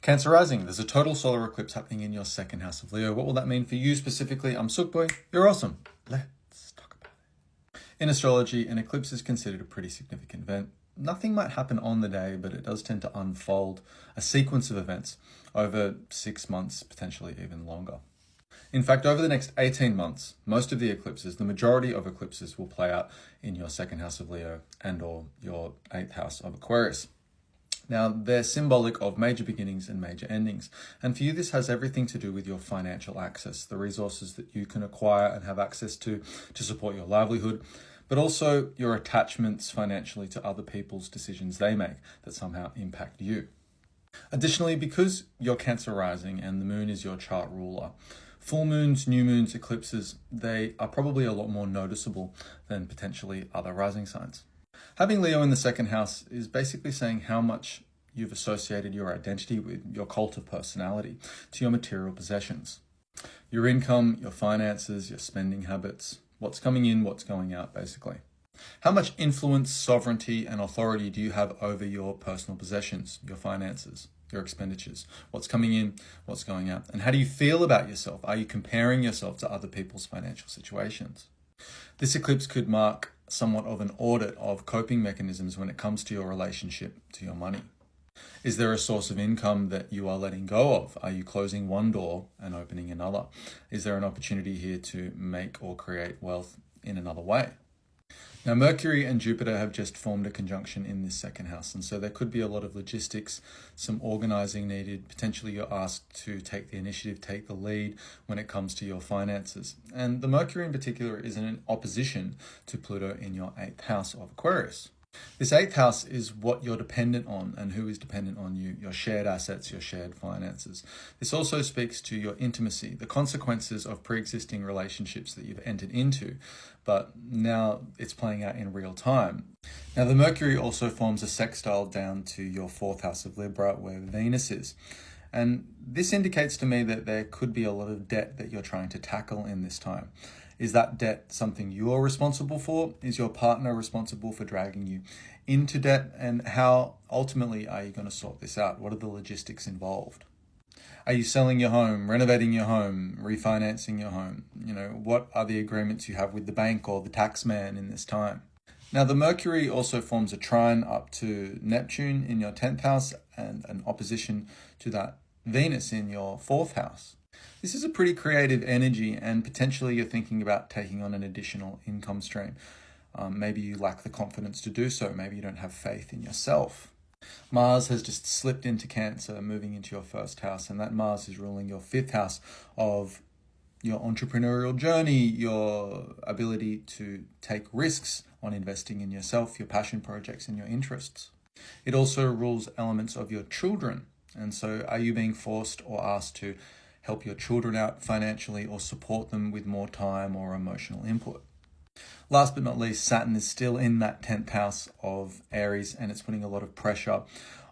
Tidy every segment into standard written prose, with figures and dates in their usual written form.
Cancer rising, there's a total solar eclipse happening in your second house of Leo. What will that mean for you specifically? I'm Sook Boy, you're awesome. Let's talk about it. In astrology, an eclipse is considered a pretty significant event. Nothing might happen on the day, but it does tend to unfold a sequence of events over 6 months, potentially even longer. In fact, over the next 18 months, most of the eclipses, the majority of eclipses will play out in your second house of Leo and or your 8th house of Aquarius. Now, they're symbolic of major beginnings and major endings. And for you, this has everything to do with your financial access, the resources that you can acquire and have access to support your livelihood, but also your attachments financially to other people's decisions they make that somehow impact you. Additionally, because you're Cancer rising and the moon is your chart ruler, full moons, new moons, eclipses, they are probably a lot more noticeable than potentially other rising signs. Having Leo in the second house is basically saying how much you've associated your identity with your cult of personality to your material possessions. Your income, your finances, your spending habits, what's coming in, what's going out, basically. How much influence, sovereignty, and authority do you have over your personal possessions, your finances, your expenditures? What's coming in, what's going out? And how do you feel about yourself? Are you comparing yourself to other people's financial situations? This eclipse could mark somewhat of an audit of coping mechanisms when it comes to your relationship to your money. Is there a source of income that you are letting go of? Are you closing one door and opening another? Is there an opportunity here to make or create wealth in another way? Now, Mercury and Jupiter have just formed a conjunction in this second house, and so there could be a lot of logistics, some organizing needed. Potentially you're asked to take the initiative, take the lead when it comes to your finances. And the Mercury in particular is in opposition to Pluto in your 8th house of Aquarius. This 8th house is what you're dependent on and who is dependent on you, your shared assets, your shared finances. This also speaks to your intimacy, the consequences of pre-existing relationships that you've entered into, but now it's playing out in real time. Now, the Mercury also forms a sextile down to your 4th house of Libra, where Venus is. And this indicates to me that there could be a lot of debt that you're trying to tackle in this time. Is that debt something you're responsible for? Is your partner responsible for dragging you into debt? And how ultimately are you going to sort this out? What are the logistics involved? Are you selling your home, renovating your home, refinancing your home? What are the agreements you have with the bank or the tax man in this time? Now, the Mercury also forms a trine up to Neptune in your 10th house and an opposition to that Venus in your 4th house. This is a pretty creative energy, and potentially you're thinking about taking on an additional income stream. Maybe you lack the confidence to do so. Maybe you don't have faith in yourself. Mars has just slipped into Cancer, moving into your 1st house, and that Mars is ruling your 5th house of your entrepreneurial journey, your ability to take risks on investing in yourself, your passion projects, and your interests. It also rules elements of your children. And so are you being forced or asked to help your children out financially or support them with more time or emotional input? Last but not least, Saturn is still in that 10th house of Aries, and it's putting a lot of pressure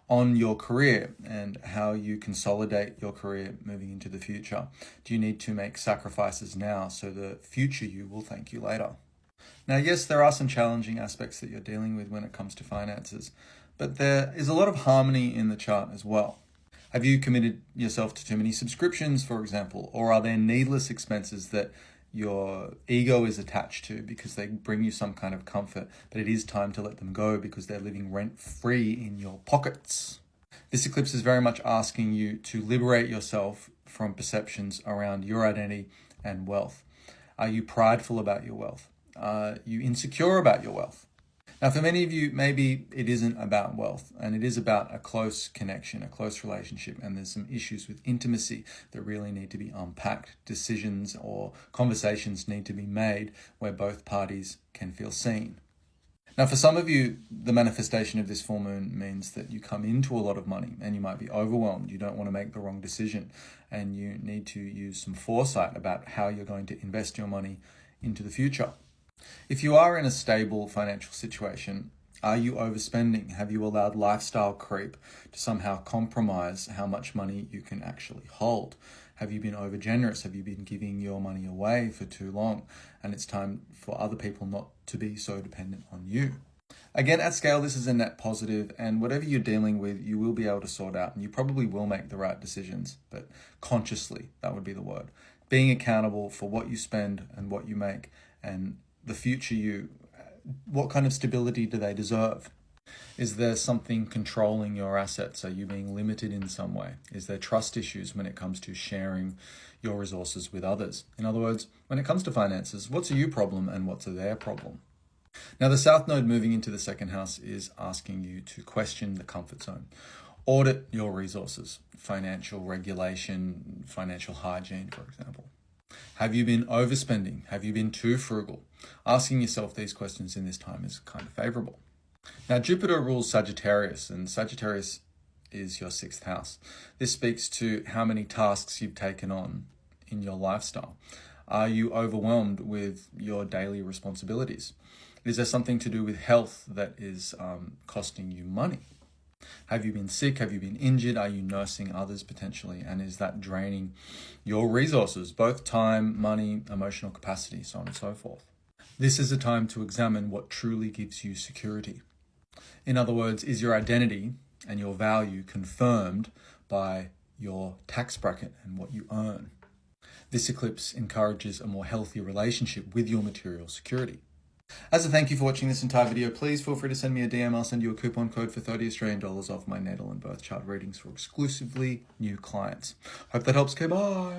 on your career and how you consolidate your career moving into the future. Do you need to make sacrifices now so the future you will thank you later? Now, yes, there are some challenging aspects that you're dealing with when it comes to finances, but there is a lot of harmony in the chart as well. Have you committed yourself to too many subscriptions, for example, or are there needless expenses that your ego is attached to because they bring you some kind of comfort, but it is time to let them go because they're living rent-free in your pockets? This eclipse is very much asking you to liberate yourself from perceptions around your identity and wealth. Are you prideful about your wealth? Are you insecure about your wealth? Now, for many of you, maybe it isn't about wealth, and it is about a close connection, a close relationship, and there's some issues with intimacy that really need to be unpacked. Decisions or conversations need to be made where both parties can feel seen. Now, for some of you, the manifestation of this full moon means that you come into a lot of money and you might be overwhelmed. You don't want to make the wrong decision, and you need to use some foresight about how you're going to invest your money into the future. If you are in a stable financial situation, are you overspending? Have you allowed lifestyle creep to somehow compromise how much money you can actually hold? Have you been overgenerous? Have you been giving your money away for too long? And it's time for other people not to be so dependent on you. Again, at scale, this is a net positive, and whatever you're dealing with, you will be able to sort out, and you probably will make the right decisions, but consciously, that would be the word. Being accountable for what you spend and what you make, and the future you, what kind of stability do they deserve? Is there something controlling your assets? Are you being limited in some way? Is there trust issues when it comes to sharing your resources with others? In other words, when it comes to finances, what's a you problem and what's a their problem? Now, the South Node moving into the second house is asking you to question the comfort zone. Audit your resources, financial regulation, financial hygiene, for example. Have you been overspending? Have you been too frugal? Asking yourself these questions in this time is kind of favorable. Now, Jupiter rules Sagittarius, and Sagittarius is your 6th house. This speaks to how many tasks you've taken on in your lifestyle. Are you overwhelmed with your daily responsibilities? Is there something to do with health that is costing you money? Have you been sick? Have you been injured? Are you nursing others potentially? And is that draining your resources, both time, money, emotional capacity, so on and so forth? This is a time to examine what truly gives you security. In other words, is your identity and your value confirmed by your tax bracket and what you earn? This eclipse encourages a more healthy relationship with your material security. As a thank you for watching this entire video, please feel free to send me a DM. I'll send you a coupon code for 30 Australian dollars off my natal and birth chart readings for exclusively new clients. Hope that helps. Okay, bye.